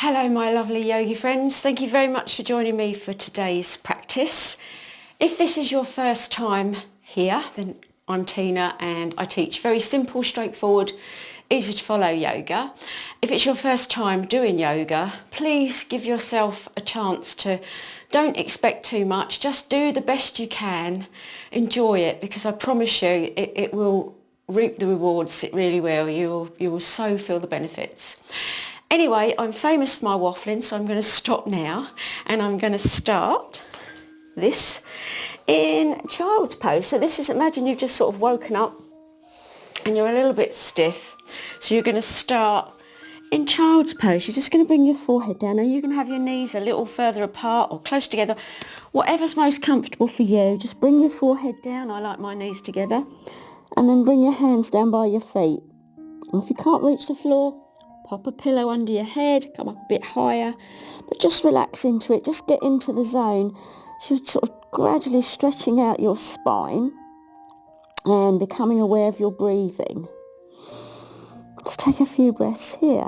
Hello my lovely yogi friends, thank you very much for joining me for today's practice. If this is your first time here, then I'm Tina and I teach very simple, straightforward, easy to follow yoga. If it's your first time doing yoga, please give yourself a chance to don't expect too much, just do the best you can, enjoy it, because I promise you it will reap the rewards, it really will. You will so feel the benefits. Anyway, I'm famous for my waffling, so I'm going to stop now and I'm going to start this in child's pose. So this is, imagine you've just sort of woken up and you're a little bit stiff. So you're going to start in child's pose. You're just going to bring your forehead down, and you can have your knees a little further apart or close together, whatever's most comfortable for you. Just bring your forehead down. I like my knees together. And then bring your hands down by your feet. And if you can't reach the floor, pop a pillow under your head, come up a bit higher, but just relax into it, just get into the zone. So you're sort of gradually stretching out your spine and becoming aware of your breathing. Let's take a few breaths here.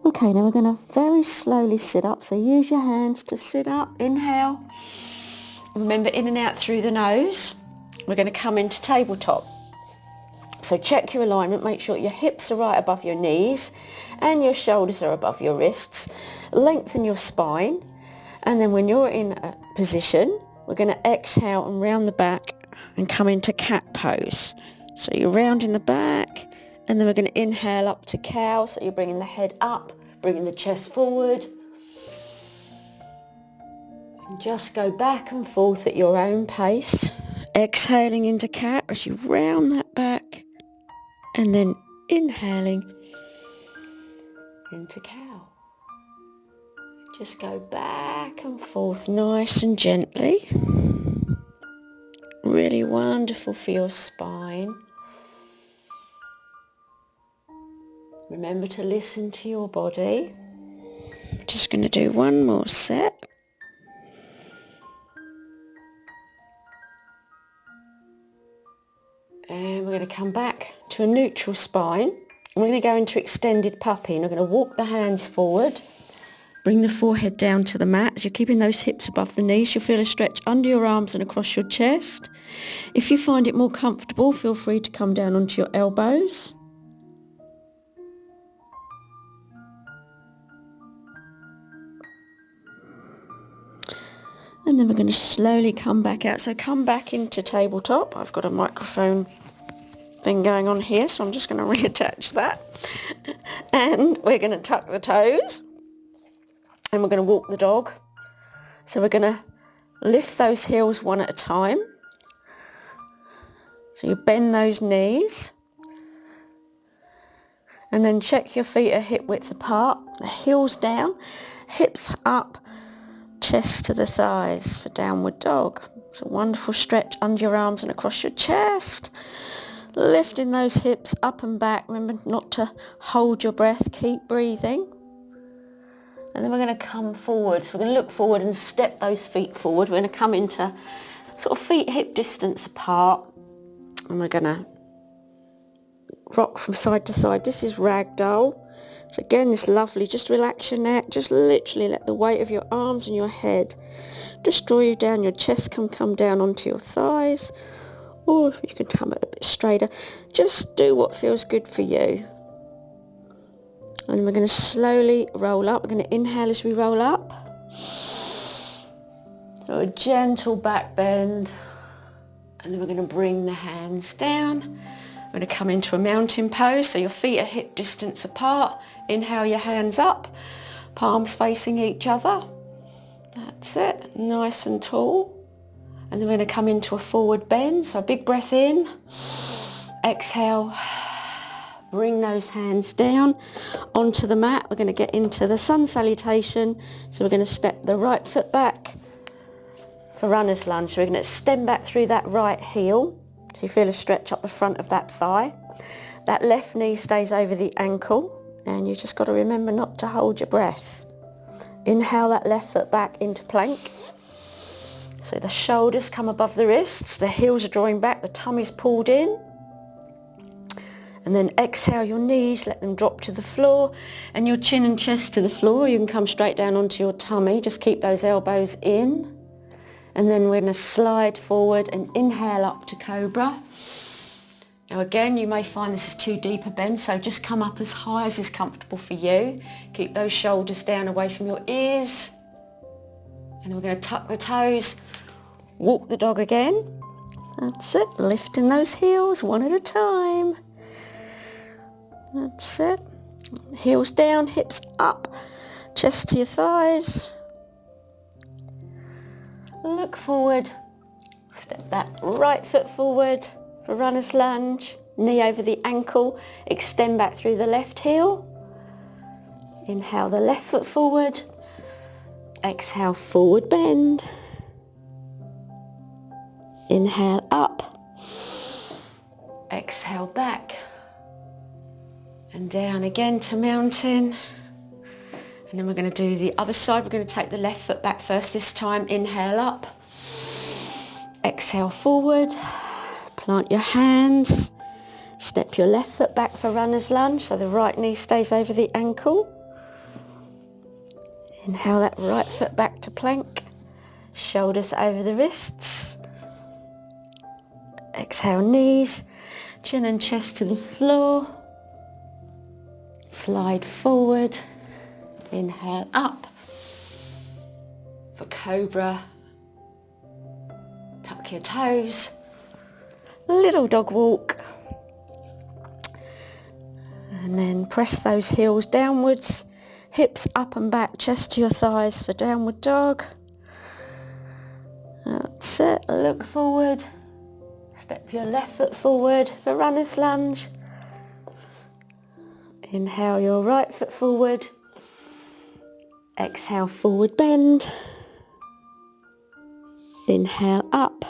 Okay, now we're going to very slowly sit up, so use your hands to sit up. Inhale. Remember, in and out through the nose. We're going to come into tabletop. So check your alignment, make sure your hips are right above your knees and your shoulders are above your wrists. Lengthen your spine, and then when you're in a position, we're going to exhale and round the back and come into cat pose. So you're rounding the back, and then we're going to inhale up to cow, so you're bringing the head up, bringing the chest forward. And just go back and forth at your own pace. Exhaling into cat as you round that back, and then inhaling into cow. Just go back and forth nice and gently. Really wonderful for your spine. Remember to listen to your body. Just going to do one more set. And we're going to come back to a neutral spine. We're going to go into extended puppy, and we're going to walk the hands forward. Bring the forehead down to the mat. As you're keeping those hips above the knees, you'll feel a stretch under your arms and across your chest. If you find it more comfortable, feel free to come down onto your elbows. And then we're going to slowly come back out. So come back into tabletop. I've got a microphone thing going on here, so I'm just going to reattach that. And we're going to tuck the toes. And we're going to walk the dog. So we're going to lift those heels one at a time. So you bend those knees. And then check your feet are hip width apart. The heels down, hips up, chest to the thighs for downward dog. It's a wonderful stretch under your arms and across your chest. Lifting those hips up and back. Remember not to hold your breath. Keep breathing. And then we're going to come forward. So we're going to look forward and step those feet forward. We're going to come into sort of feet hip distance apart. And we're going to rock from side to side. This is ragdoll. So again, it's lovely. Just relax your neck. Just literally let the weight of your arms and your head just draw you down. Your chest can come down onto your thighs. Or you can come a bit straighter. Just do what feels good for you. And we're going to slowly roll up. We're going to inhale as we roll up. So a gentle back bend. And then we're going to bring the hands down. We're going to come into a mountain pose. So your feet are hip distance apart. Inhale your hands up. Palms facing each other. That's it. Nice and tall. And then we're going to come into a forward bend. So a big breath in. Exhale. Bring those hands down onto the mat. We're going to get into the sun salutation. So we're going to step the right foot back for runner's lunge. So we're going to stem back through that right heel. So you feel a stretch up the front of that thigh. That left knee stays over the ankle. And you just got to remember not to hold your breath. Inhale that left foot back into plank. So the shoulders come above the wrists, the heels are drawing back, the tummy's pulled in. And then exhale your knees, let them drop to the floor, and your chin and chest to the floor. You can come straight down onto your tummy, just keep those elbows in. And then we're going to slide forward and inhale up to cobra. Now again, you may find this is too deep a bend, so just come up as high as is comfortable for you. Keep those shoulders down away from your ears. And we're going to tuck the toes, walk the dog again. That's it, lifting those heels one at a time. That's it. Heels down, hips up, chest to your thighs. Look forward. Step that right foot forward for runner's lunge. Knee over the ankle. Extend back through the left heel. Inhale the left foot forward. Exhale, forward bend. Inhale up. Exhale back. And down again to mountain. And then we're going to do the other side. We're going to take the left foot back first this time. Inhale up. Exhale forward. Plant your hands. Step your left foot back for runner's lunge so the right knee stays over the ankle. Inhale that right foot back to plank. Shoulders over the wrists. Exhale knees. Chin and chest to the floor. Slide forward, inhale up for cobra, tuck your toes, little dog walk, and then press those heels downwards, hips up and back, chest to your thighs for downward dog. That's it, look forward, step your left foot forward for runner's lunge. Inhale your right foot forward. Exhale, forward bend. Inhale up.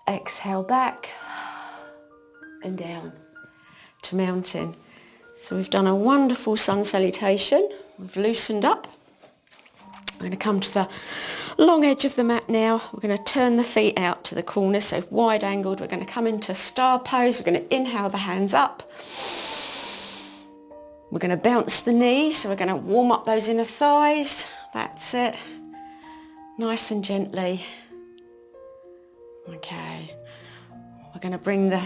Exhale back and down to mountain. So we've done a wonderful sun salutation. We've loosened up. We're going to come to the long edge of the mat now. We're going to turn the feet out to the corners, so wide angled. We're going to come into star pose. We're going to inhale the hands up. We're going to bounce the knees, so we're going to warm up those inner thighs. That's it. Nice and gently. Okay. We're going to bring the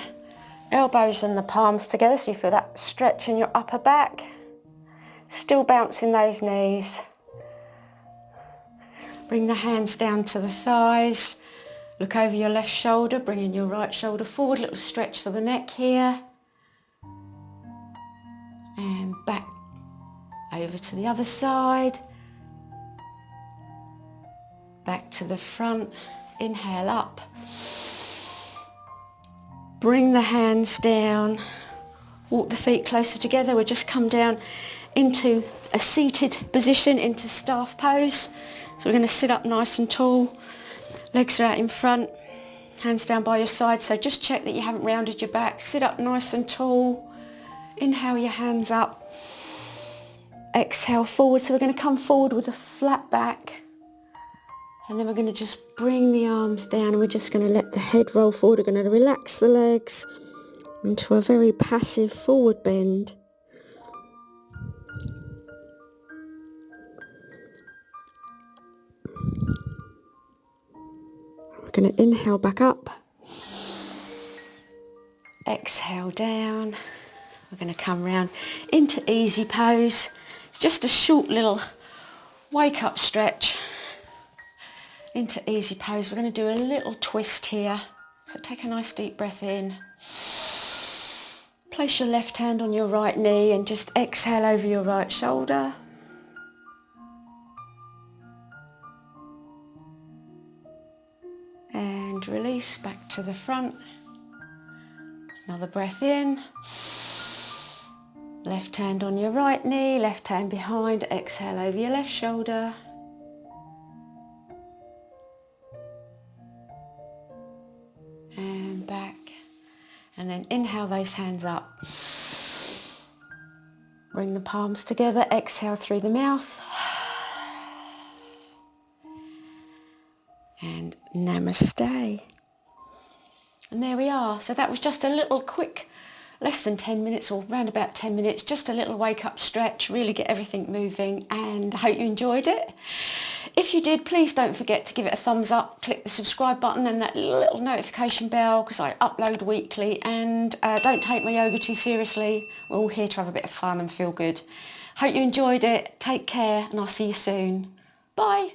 elbows and the palms together so you feel that stretch in your upper back. Still bouncing those knees. Bring the hands down to the thighs. Look over your left shoulder, bringing your right shoulder forward. Little stretch for the neck here. And back over to the other side. Back to the front. Inhale up. Bring the hands down. Walk the feet closer together. We'll just come down into a seated position, into staff pose. So we're going to sit up nice and tall. Legs are out in front. Hands down by your side. So just check that you haven't rounded your back. Sit up nice and tall. Inhale your hands up. Exhale forward. So we're going to come forward with a flat back. And then we're going to just bring the arms down and we're just going to let the head roll forward. We're going to relax the legs into a very passive forward bend. We're going to inhale back up. Exhale down. We're going to come round into easy pose. It's just a short little wake up stretch. Into easy pose. We're going to do a little twist here. So take a nice deep breath in. Place your left hand on your right knee and just exhale over your right shoulder. And release back to the front. Another breath in. Left hand on your right knee, left hand behind. Exhale over your left shoulder. And back. And then inhale those hands up. Bring the palms together. Exhale through the mouth. Namaste. And there we are. So that was just a little quick, less than 10 minutes or round about 10 minutes, just a little wake up stretch, really get everything moving, and I hope you enjoyed it. If you did, please don't forget to give it a thumbs up, click the subscribe button and that little notification bell because I upload weekly, and don't take my yoga too seriously. We're all here to have a bit of fun and feel good. Hope you enjoyed it. Take care and I'll see you soon. Bye.